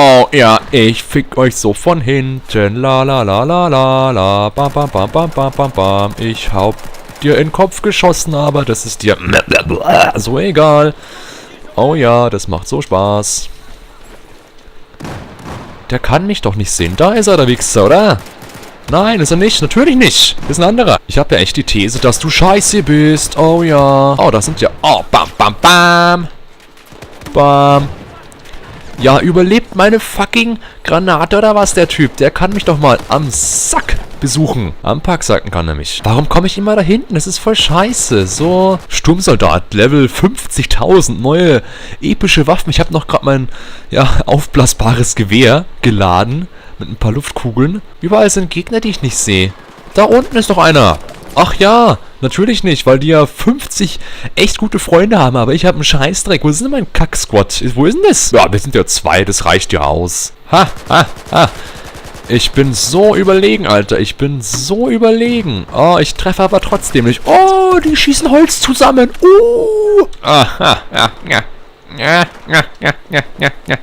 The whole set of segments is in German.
Oh ja, ich fick euch so von hinten. La la la la la la. Bam bam bam bam bam bam bam. Ich hab dir in den Kopf geschossen, aber das ist dir so egal. Oh ja, das macht so Spaß. Der kann mich doch nicht sehen. Da ist er, der Wichser, oder? Nein, ist er nicht. Natürlich nicht. Ist ein anderer. Ich habe ja echt die These, dass du scheiße bist. Oh ja. Oh, das sind ja... Oh, bam, bam, bam. Bam. Ja, überlebt meine fucking Granate oder was, der Typ? Der kann mich doch mal am Sack besuchen. Am Packsacken kann er mich. Warum komme ich immer da hinten? Das ist voll scheiße. So, Sturmsoldat, Level 50.000, neue epische Waffen. Ich habe noch gerade mein, ja, aufblasbares Gewehr geladen. Mit ein paar Luftkugeln. Überall sind Gegner, die ich nicht sehe. Da unten ist noch einer. Ach ja, natürlich nicht, weil die ja 50 echt gute Freunde haben, aber ich habe einen Scheißdreck. Wo ist denn mein Kack-Squad? Wo ist denn das? Ja, wir sind ja 2, das reicht ja aus. Ha, ha, ha. Ich bin so überlegen, Alter. Ich bin so überlegen. Oh, ich treffe aber trotzdem nicht. Oh, die schießen Holz zusammen. Aha, ja, ja. Ja, ja, ja, ja, ja, ja.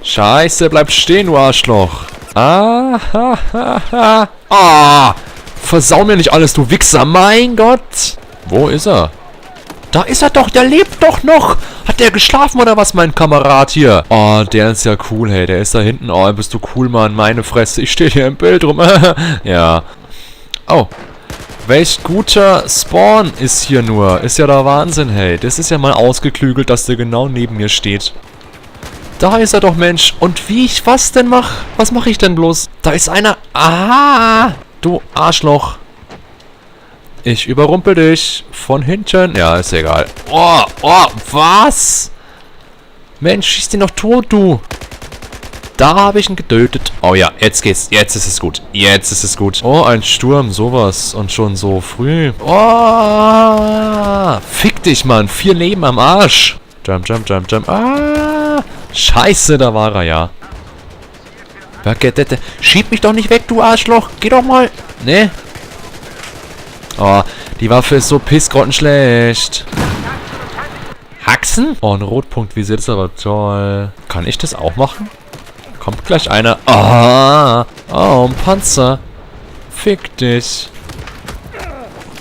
Scheiße, bleib stehen, du Arschloch. Ah, ha, ha, ha. Ah, versau mir nicht alles, du Wichser. Mein Gott. Wo ist er? Da ist er doch, der lebt doch noch. Hat der geschlafen oder was, mein Kamerad hier? Oh, der ist ja cool, hey. Der ist da hinten. Oh, bist du cool, Mann. Meine Fresse. Ich stehe hier im Bild rum. Ja. Oh. Welch guter Spawn ist hier nur. Ist ja der Wahnsinn, hey. Das ist ja mal ausgeklügelt, dass der genau neben mir steht. Da ist er doch, Mensch. Und wie ich was denn mach? Was mache ich denn bloß? Da ist einer. Ah, du Arschloch. Ich überrumpel dich. Von hinten. Ja, ist egal. Oh, oh, was? Mensch, schieß den doch tot, du. Da habe ich ihn getötet. Oh ja, jetzt geht's. Jetzt ist es gut. Jetzt ist es gut. Oh, ein Sturm, sowas. Und schon so früh. Oh, fick dich, Mann. 4 Leben am Arsch. Jump, jump, jump, jump. Ah, scheiße, da war er ja. Schieb mich doch nicht weg, du Arschloch. Geh doch mal. Ne? Oh, die Waffe ist so pissgrottenschlecht. Haxen? Oh, ein Rotpunkt, wie sieht das aber toll. Kann ich das auch machen? Kommt gleich einer. Ah, oh, ein Panzer. Fick dich.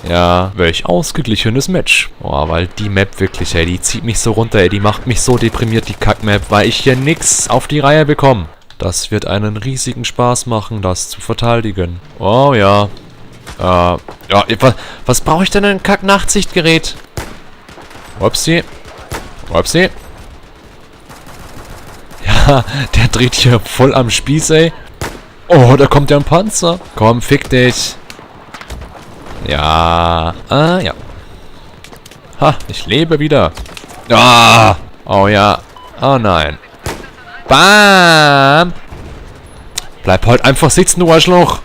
Ja, welch ausgeglichenes Match. Oh, weil die Map wirklich, ey, die zieht mich so runter, ey. Die macht mich so deprimiert, die Kack-Map, weil ich hier nix auf die Reihe bekomme. Das wird einen riesigen Spaß machen, das zu verteidigen. Oh, ja. Ja, was brauche ich denn ein Kack-Nachtsichtgerät? Upsi. Upsi. Ja, der dreht hier voll am Spieß, ey. Oh, da kommt ja ein Panzer. Komm, fick dich. Ja. Ja. Ha, ich lebe wieder. Ah. Oh ja. Oh nein. Bam. Bleib halt einfach sitzen, du Arschloch.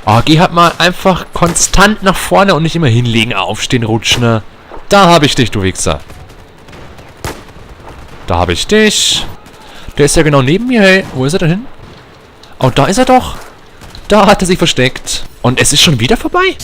Oh, geh halt mal einfach konstant nach vorne und nicht immer hinlegen, aufstehen, rutschen. Ne? Da habe ich dich, du Wichser. Da habe ich dich. Der ist ja genau neben mir, hey. Wo ist er denn hin? Oh, da ist er doch. Da hat er sich versteckt. Und es ist schon wieder vorbei.